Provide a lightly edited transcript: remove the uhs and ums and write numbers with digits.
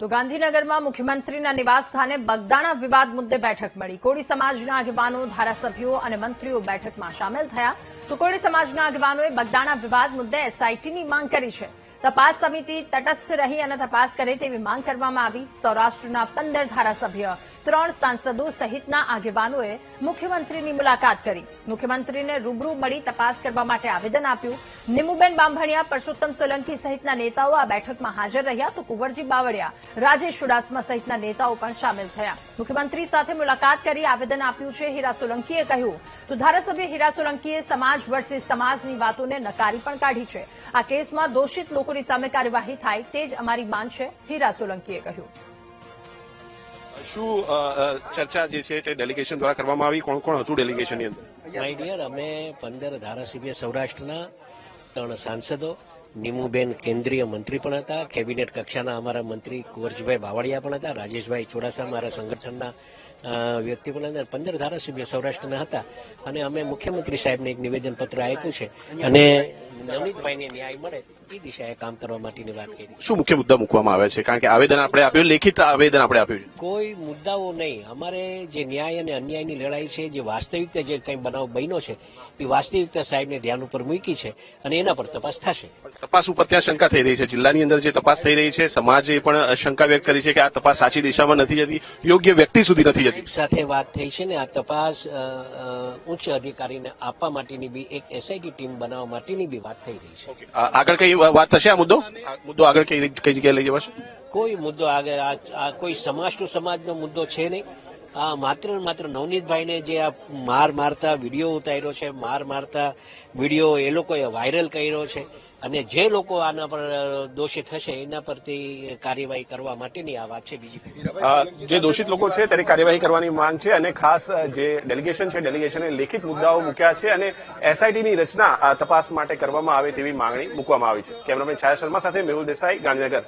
તો ગાંધીનગરમાં મુખ્યમંત્રીના નિવાસસ્થાને બગદાણા વિવાદ મુદ્દે બેઠક મળી। કોળી સમાજના આગેવાનો, ધારાસભ્યો અને મંત્રીઓ બેઠકમાં સામેલ થયા। તો કોળી સમાજના આગેવાનોએ બગદાણા વિવાદ મુદ્દે એસઆઈટીની માંગ કરી છે। તપાસ સમિતિ તટસ્થ રહી અને તપાસ કરે તેવી માંગ કરવામાં આવી। સૌરાષ્ટ્રના 15 ધારાસભ્ય, 3 સાંસદો સહિતના આગેવાનોએ મુખ્યમંત્રીની મુલાકાત કરી। મુખ્યમંત્રીને રૂબરૂ મળી તપાસ કરવા માટે આવેદન આપ્યું। નિમુબેન બાંભણિયા, પરસોત્તમ સોલંકી સહિતના નેતાઓ આ બેઠકમાં હાજર રહ્યા। તો કુંવરજી બાવળિયા, રાજેશ ચુડાસમા સહિતના નેતાઓ પણ સામેલ થયા। મુખ્યમંત્રી સાથે મુલાકાત કરી આવેદન આપ્યું છે। હીરા સોલંકીએ કહ્યું તો ધારાસભ્ય હીરા સોલંકીએ સમાજ વર્સિસ સમાજની વાતોને નકારી પણ કાઢી છે। આ કેસમાં દોષિત લોકોની સામે કાર્યવાહી થાય તે જ અમારી માંગ છે, હીરા સોલંકીએ કહ્યું। શું ચર્ચા જે છે તે ડેલિગેશન દ્વારા કરવામાં આવી? કોણ કોણ હતું ડેલિગેશનની અંદર? માય ડિયર, અમે 15 ધારાસભ્ય સૌરાષ્ટ્રના, 3 સાંસદો, નિમુબેન કેન્દ્રીય મંત્રી પણ હતા, કેબિનેટ કક્ષાના અમારા મંત્રી કુંવરજીભાઈ બાવળિયા પણ હતા, રાજેશભાઈ ચુડાસમા અમારા સંગઠનના વ્યક્તિ પણ હતા, 15 ધારાસભ્ય સૌરાષ્ટ્રના હતા। અને અમે મુખ્યમંત્રી સાહેબને એક નિવેદન પત્ર આપ્યું છે અને નવનીતભાઈને ન્યાય મળે એ દિશાએ કામ કરવા માટેની વાત કરી। શું મુખ્ય મુદ્દા મૂકવામાં આવે છે? કારણ કે આવેદન આપણે આપ્યું, લેખિત આવેદન આપણે આપ્યું છે। કોઈ મુદ્દાઓ નહીં, અમારે જે ન્યાય અને અન્યાયની લડાઈ છે, જે વાસ્તવિકતા જે કંઈ બનાવ બન્યો છે એ વાસ્તવિકતા સાહેબને ધ્યાન ઉપર મૂકી છે અને એના પર તપાસ થશે। તપાસ ઉપર ત્યાં શંકા થઈ રહી છે, જિલ્લાની અંદર જે તપાસ થઈ રહી છે, સમાજે પણ શંકા વ્યક્ત કરી છે કે આ તપાસ સાચી દિશામાં નથી જતી, યોગ્ય વ્યક્તિ સુધી નથી જતી। સાથે વાત થઈ છે ને આ તપાસ ઉચ્ચ અધિકારીને આપવા માટેની બી એક એસઆઈટી ટીમ બનાવવા માટેની બી વાત થઈ રહી છે। આગળ કઈ વાત થશે? આ મુદ્દો આગળ કઈ જગ્યાએ લઈ જવાશે? કોઈ મુદ્દો આગળ આ કોઈ સમાજ ટુ સમાજનો મુદ્દો છે નહીં। આ માત્ર નવનીતભાઈને જે આ મારતા વિડીયો ઉતાર્યો છે, મારતા વિડીયો એ લોકોએ વાયરલ કર્યો છે અને જે લોકો આના પર દોષિત હશે એના પરથી કાર્યવાહી કરવા માટેની આ વાત છે। બીજી જે દોષિત લોકો છે તેની કાર્યવાહી કરવાની માંગ છે અને ખાસ જે ડેલિગેશન છે, ડેલિગેશને લેખિત મુદ્દાઓ મૂક્યા છે અને એસઆઈટીની રચના તપાસ માટે કરવામાં આવે તેવી માંગણી મૂકવામાં આવી છે। કેમેરામેન છાયા શર્મા સાથે મેહુલ દેસાઈ, ગાંધીનગર।